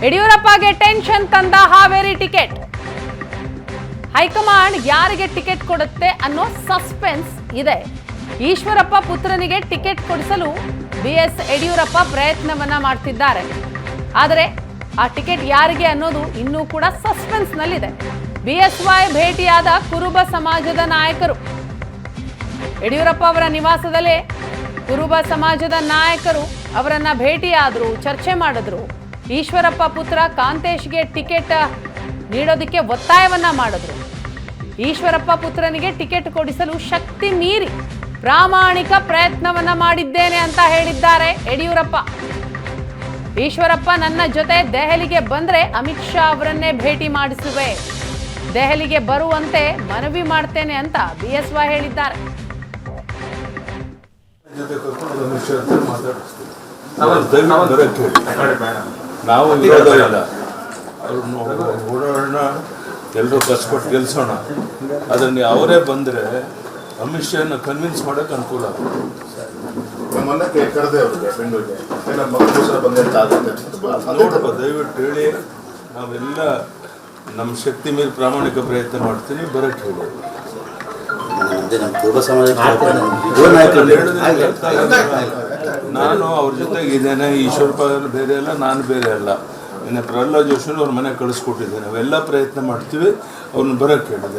ಯಡಿಯೂರಪ್ಪಗೆ tension ತಂದ Haveri ticket. High command ಯಾರಿಗೆ ticket ಕೊಡುತ್ತೆ ಅನ್ನೋ ಸಸ್ಪೆನ್ಸ್ ಇದೆ. ಈಶ್ವರಪ್ಪ ಪುತ್ರನಿಗೆ ಟಿಕೆಟ್ ಕೊಡಿಸಲು BS ಯಡಿಯೂರಪ್ಪ ಪ್ರಯತ್ನವನ್ನ ಮಾಡ್ತಿದ್ದಾರೆ. ಆದರೆ ಆ ಟಿಕೆಟ್ ಯಾರಿಗೆ ಅನ್ನೋದು ಇನ್ನೂ ಕೂಡ ಸಸ್ಪೆನ್ಸ್ ನಲ್ಲಿದೆ. BSY ಭೇಟಿಯಾದ ಕುರುಬ ಸಮಾಜದ ನಾಯಕರು. ಯಡಿಯೂರಪ್ಪ ಅವರ ನಿವಾಸದಲ್ಲೇ ಕುರುಬ ಸಮಾಜದ ನಾಯಕರು ಅವರನ್ನ ಭೇಟಿಯಾದ್ರು, ಚರ್ಚೆ ಮಾಡಿದ್ರು. ಈಶ್ವರಪ್ಪ ಪುತ್ರ ಕಾಂತೇಶ್ಗೆ ಟಿಕೆಟ್ ನೀಡೋದಕ್ಕೆ ಒತ್ತಾಯವನ್ನ ಮಾಡಿದ್ರು. ಈಶ್ವರಪ್ಪ ಪುತ್ರನಿಗೆ ಟಿಕೆಟ್ ಕೊಡಿಸಲು ಶಕ್ತಿ ಮೀರಿ ಪ್ರಾಮಾಣಿಕ ಪ್ರಯತ್ನವನ್ನ ಮಾಡಿದ್ದೇನೆ ಅಂತ ಹೇಳಿದ್ದಾರೆ ಯಡಿಯೂರಪ್ಪ. ಈಶ್ವರಪ್ಪ ನನ್ನ ಜೊತೆ ದೆಹಲಿಗೆ ಬಂದ್ರೆ ಅಮಿತ್ ಶಾ ಅವರನ್ನೇ ಭೇಟಿ ಮಾಡಿಸುವೆ, ದೆಹಲಿಗೆ ಬರುವಂತೆ ಮನವಿ ಮಾಡ್ತೇನೆ ಅಂತ BSY ಹೇಳಿದ್ದಾರೆ. ನಾವು ಇರೋದಿಲ್ಲ, ಓಡಾಡೋಣ, ಎಲ್ಲರೂ ಕಷ್ಟಪಟ್ಟು ಗೆಲ್ಸೋಣ. ಅದನ್ನು ಅವರೇ ಬಂದರೆ ಅಮಿತ್ ಶಾನ ಕನ್ವಿನ್ಸ್ ಮಾಡೋಕೆ ಅನುಕೂಲ ನೋಡಪ್ಪ. ದಯವಿಟ್ಟು ಹೇಳಿ, ನಾವೆಲ್ಲ ನಮ್ಮ ಶಕ್ತಿ ಮೇಲೆ ಪ್ರಾಮಾಣಿಕ ಪ್ರಯತ್ನ ಮಾಡ್ತೀನಿ, ಬರೋಕ್ಕೆ ಹೇಳಿ. ನಾನು ಅವ್ರ ಜೊತೆಗೆ ಇದ್ದೇನೆ. ಈಶ್ವರಪ್ಪ ಬೇರೆ ಅಲ್ಲ, ನಾನು ಬೇರೆ ಅಲ್ಲ. ಇನ್ನು ಪ್ರಹ್ಲಾದ್ ಜೋಶಿ ಅವ್ರ ಮನೆಗೆ ಕಳಿಸ್ಕೊಟ್ಟಿದ್ದೇನೆ. ನಾವೆಲ್ಲ ಪ್ರಯತ್ನ ಮಾಡ್ತೀವಿ, ಅವ್ರನ್ನ ಬರೋಕ್ಕೆ ಹೇಳಿ.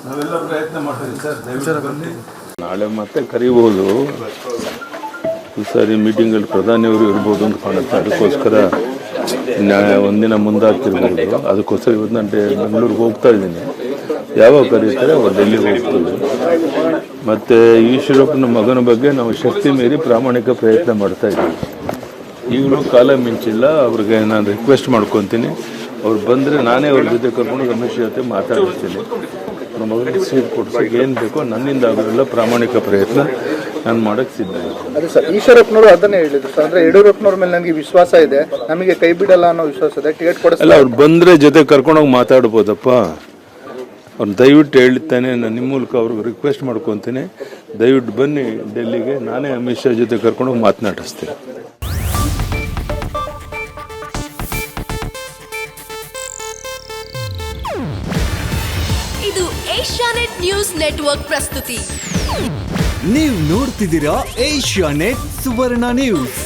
ನಾವೆಲ್ಲ ಪ್ರಯತ್ನ ಮಾಡ್ತೀವಿ ಸರ್, ದಯವಿಟ್ಟು ಬನ್ನಿ. ನಾಳೆ ಮತ್ತೆ ಕರಿಬೋದು. ಈ ಸಾರಿ ಮೀಟಿಂಗಲ್ಲಿ ಪ್ರಧಾನಿಯವರು ಇರ್ಬೋದು ಅಂತ ಕಾಣುತ್ತೆ. ಅದಕ್ಕೋಸ್ಕರ ಒಂದಿನ ಮುಂದಾಗ್ತಿರ್ಬೋದು. ಅದಕ್ಕೋಸ್ಕರ ಇವತ್ತು ನಾನು ಬೆಂಗಳೂರಿಗೆ ಹೋಗ್ತಾ ಇದ್ದೀನಿ. ಯಾವಾಗ ಕರೀತಾರೆ ಅವಾಗ ಡೆಲ್ಲಿಗೆ ಹೋಗ್ತೀವಿ. ಮತ್ತು ಈಶ್ವರಪ್ಪನ ಮಗನ ಬಗ್ಗೆ ನಾವು ಶಕ್ತಿ ಮೀರಿ ಪ್ರಾಮಾಣಿಕ ಪ್ರಯತ್ನ ಮಾಡ್ತಾ ಇದ್ದೀವಿ. ಈಗಲೂ ಕಾಲ ಮಿಂಚಿಲ್ಲ. ಅವ್ರಿಗೆ ನಾನು ರಿಕ್ವೆಸ್ಟ್ ಮಾಡ್ಕೊತೀನಿ, ಅವ್ರು ಬಂದರೆ ನಾನೇ ಅವ್ರ ಜೊತೆ ಕರ್ಕೊಂಡು ರಮೇಶ್ ಜೊತೆ ಮಾತಾಡಿಸ್ತೀನಿ. ನಮ್ಮ ಮಗನಿಗೆ ಸೀಟ್ ಕೊಡ್ಸೋಕೆ ಏನು ಬೇಕೋ ನನ್ನಿಂದ ಆಗೋಲ್ಲ ಪ್ರಾಮಾಣಿಕ ಪ್ರಯತ್ನ ನಾನು ಮಾಡೋಕ್ಕೆ ಸಿದ್ಧ. ಅದೇ ಸರ್, ಈಶ್ವರಪ್ಪನವರು ಅದನ್ನೇ ಹೇಳಿದ್ರು ಸರ್. ಅಂದರೆ ಯಡಿಯೂರಪ್ಪನವ್ರ ಮೇಲೆ ನನಗೆ ವಿಶ್ವಾಸ ಇದೆ, ನಮಗೆ ಕೈ ಬಿಡಲ್ಲ ಅನ್ನೋ ವಿಶ್ವಾಸ ಇದೆ, ಟಿಕೆಟ್ ಕೊಡಿಸಲ್ಲ. ಅವ್ರು ಬಂದರೆ ಜೊತೆ ಕರ್ಕೊಂಡೋಗಿ ಮಾತಾಡ್ಬೋದಪ್ಪ. ಅವ್ರು ದಯವಿಟ್ಟು ಹೇಳ್ತಾನೆ, ನಾನು ನಿಮ್ಮ ಮೂಲಕ ಅವ್ರಿಗೆ ರಿಕ್ವೆಸ್ಟ್ ಮಾಡ್ಕೊತೀನಿ, ದಯವಿಟ್ಟು ಬನ್ನಿ ಡೆಲ್ಲಿಗೆ, ನಾನೇ ಅಮಿತ್ ಶಾ ಜೊತೆ ಕರ್ಕೊಂಡೋಗಿ ಮಾತನಾಡಿಸ್ತೀನಿ. ಇದು ಏಷ್ಯಾನೆಟ್ ನ್ಯೂಸ್ ನೆಟ್ವರ್ಕ್ ಪ್ರಸ್ತುತಿ. ನೀವು ನೋಡ್ತಿದ್ದೀರಾ ಏಷ್ಯಾನೆಟ್ ಸುವರ್ಣ ನ್ಯೂಸ್.